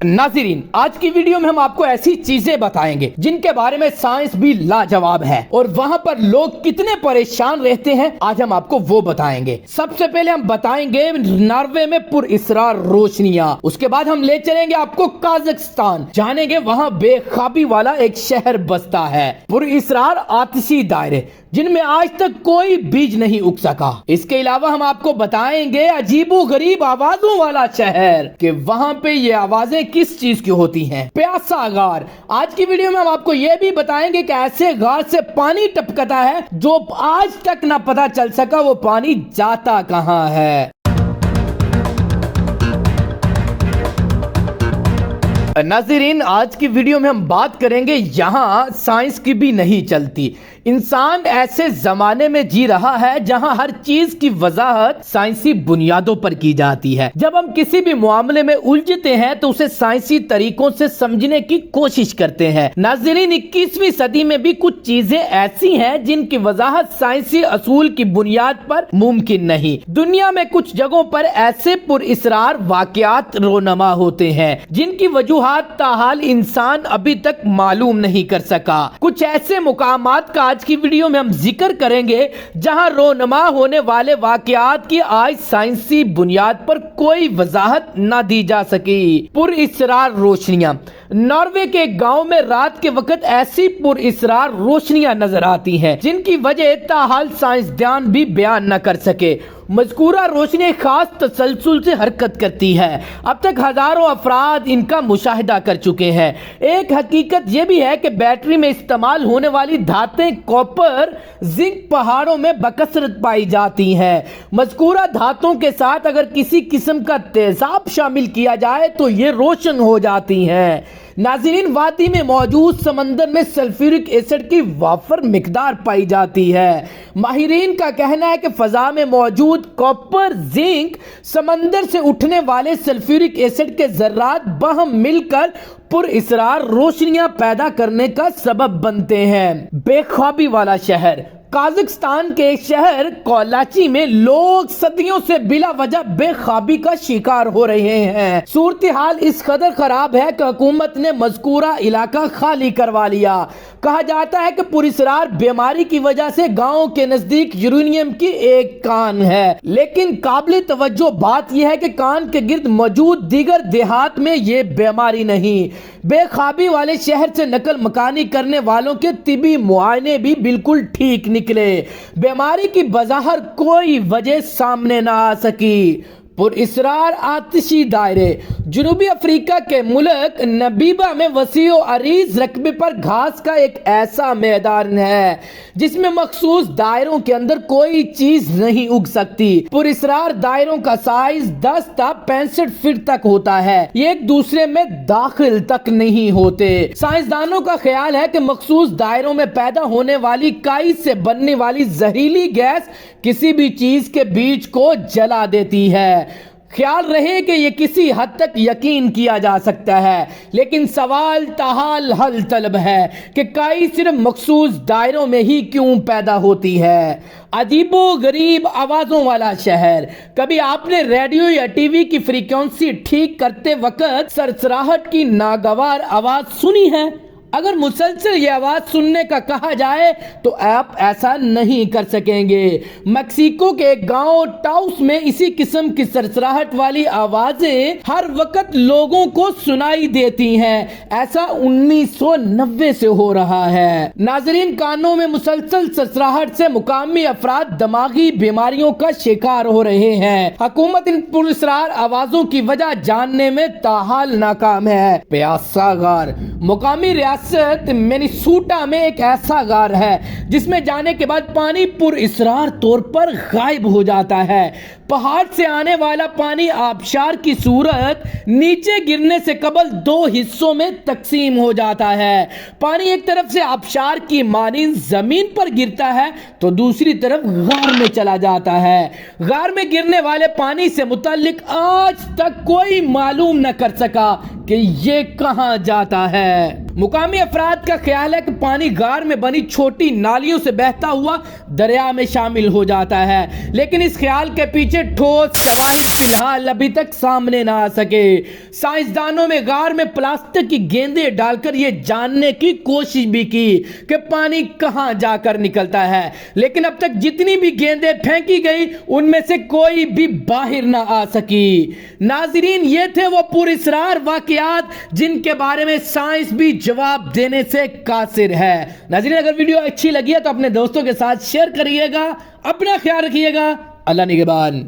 नाज़रीन, आज की वीडियो में हम आपको ऐसी चीजें बताएंगे जिनके बारे में साइंस भी लाजवाब है और वहाँ पर लोग कितने परेशान रहते हैं, आज हम आपको वो बताएंगे। सबसे पहले हम बताएंगे नॉर्वे में पुरअसरार रोशनियां, उसके बाद हम ले चलेंगे आपको काज़ाख्स्तान, जानेंगे वहाँ बेखाबी वाला एक शहर बसता है, पुरअसरार आतिशी दायरे जिनमें आज तक कोई बीज नहीं उग सका। इसके अलावा हम आपको बताएंगे अजीबो गरीब आवाजों वाला शहर कि वहाँ पे ये आवाजें किस चीज की होती हैं। प्यासा गार, आज की वीडियो में हम आपको ये भी बताएंगे कि ऐसे गार से पानी टपकता है जो आज तक ना पता चल सका वो पानी जाता कहाँ है। नाज़रीन, आज की वीडियो में हम बात करेंगे यहाँ साइंस की भी नहीं चलती। इंसान ऐसे जमाने में जी रहा है जहाँ हर चीज की वजाहत साइंसी बुनियादों पर की जाती है। जब हम किसी भी मामले में उलझते हैं तो उसे साइंसी तरीकों से समझने की कोशिश करते हैं। नाज़रीन, 21वीं सदी में भी कुछ चीजें ऐसी हैं जिनकी वजाहत साइंसी असूल की बुनियाद पर मुमकिन नहीं। दुनिया में कुछ जगहों पर ऐसे पुरअसरार वाकयात रोनमा होते हैं जिनकी वजूहात ताहाल इंसान अभी तक मालूम नहीं कर सका। कुछ ऐसे मुकामात का आज की वीडियो में हम जिक्र करेंगे जहां रोनमा होने वाले वाकयात की आज साइंसी बुनियाद पर कोई वजाहत न दी जा सकी। पुरअसरार रोशनियां, नॉर्वे के गांव में रात के वक्त ऐसी पुरअसरार रोशनियां नजर आती हैं जिनकी वजह ताहाल साइंसदान भी बयान न कर सके। मज़कूरा रोशनी खास तसलसल से हरकत करती है। अब तक हजारों अफराद इनका मुशाहिदा कर चुके हैं। एक हकीकत यह भी है कि बैटरी में इस्तेमाल होने वाली धातें कॉपर, जिंक पहाड़ों में बकसरत पाई जाती हैं। मज़कूरा धातों के साथ अगर किसी किस्म का तेजाब शामिल किया जाए तो ये रोशन हो जाती हैं। नाज़रीन, वादी में मौजूद समंदर में सल्फ्यूरिक एसिड की वाफर मिकदार पाई जाती है। माहिरीन का कहना है कि फजा में मौजूद कॉपर, जिंक समंदर से उठने वाले सल्फ्यूरिक एसिड के जर्रात बहम मिलकर पुरअसरार रोशनियां पैदा करने का सबब बनते हैं। बेख्वाबी वाला शहर, काज़ाख्स्तान के शहर कोलाची में लोग सदियों से बिला वजह बेख्वाबी का शिकार हो रहे हैं। सूरत हाल इस कदर खराब है कि हुकूमत ने मज़कूरा इलाका खाली करवा लिया। कहा जाता है कि पुरअसरार बीमारी की वजह से गांव के नजदीक यूरेनियम की एक कान है, लेकिन काबिल तवज्जो बात यह है कि कान के गिर्द मौजूद दीगर देहात में ये बीमारी नहीं। बेख्वाबी वाले शहर से नकल मकानी करने वालों के तिबी मुआयने भी बिल्कुल ठीक निकले। बीमारी की बज़ाहिर कोई वजह सामने ना आ सकी। पुरअसरार आतिशी दायरे, जनूबी अफ्रीका के मुल्क नबीबा में वसीओ अरीज रकबे पर घास का एक ऐसा मैदान है जिसमें मखसूस दायरों के अंदर कोई चीज नहीं उग सकती। पुरअसरार दायरों का साइज 10 था 65 फीट तक होता है। ये एक दूसरे में दाखिल तक नहीं होते। साइंसदानों का ख्याल है कि मखसूस दायरों में पैदा होने वाली काई से बनने वाली जहरीली गैस किसी भी चीज के बीज को जला देती है। ख्याल रहे कि यह किसी हद तक यकीन किया जा सकता है, लेकिन सवाल ताहाल हल तलब है कि काई सिर्फ मखसूस दायरों में ही क्यों पैदा होती है। अजीबो गरीब आवाजों वाला शहर, कभी आपने रेडियो या टीवी की फ्रीक्वेंसी ठीक करते वक्त सरसराहट की नागवार आवाज सुनी है? अगर मुसलसल ये आवाज सुनने का कहा जाए तो आप ऐसा नहीं कर सकेंगे। मैक्सिको के गांव टाउस में इसी किस्म की सरसराहट वाली आवाजें हर वक्त लोगों को सुनाई देती हैं। ऐसा 1990 से हो रहा है। नाज़रीन, कानों में मुसलसल सरसराहट से मुकामी अफराद दिमागी बीमारियों का शिकार हो रहे हैं। हुकूमत इन पुरअसरार आवाजों की वजह जानने में ताहाल नाकाम है। प्यासा गार, मुकामी मिनेसोटा में एक ऐसा गार है जिसमें जाने के बाद पानी पुरअसरार तौर पर गायब हो जाता है। पहाड़ से आने वाला पानी आबशार की सूरत नीचे गिरने से कबल 2 हिस्सों में तकसीम हो जाता है। पानी एक तरफ से आबशार की मानिंद जमीन पर गिरता है तो दूसरी तरफ गार में चला जाता है। गार में गिरने वाले पानी से मुताल्लिक आज तक कोई मालूम न कर सका कि ये कहां जाता है। मुकामी अफराद का ख्याल है कि पानी गार में बनी छोटी नालियों से बहता हुआ दरिया में शामिल हो जाता है, लेकिन इस ख्याल के पीछे کے ٹھوس شواہد فی الحال ابھی تک سامنے نہ آ سکے۔ سائنسدانوں میں غار میں پلاسٹک کی گیندیں ڈال کر یہ جاننے کی کوشش بھی کی کہ پانی کہاں جا کر نکلتا ہے، لیکن اب تک جتنی بھی گیندیں پھینکی گئی ان میں سے کوئی بھی باہر نہ آ سکی۔ ناظرین، یہ تھے وہ پراسرار واقعات جن کے بارے میں سائنس بھی جواب دینے سے قاصر ہے۔ ناظرین، اگر ویڈیو اچھی لگی ہے تو اپنے دوستوں کے ساتھ شیئر کریے گا۔ اپنا خیال رکھیے گا۔ اللہ نگہبان۔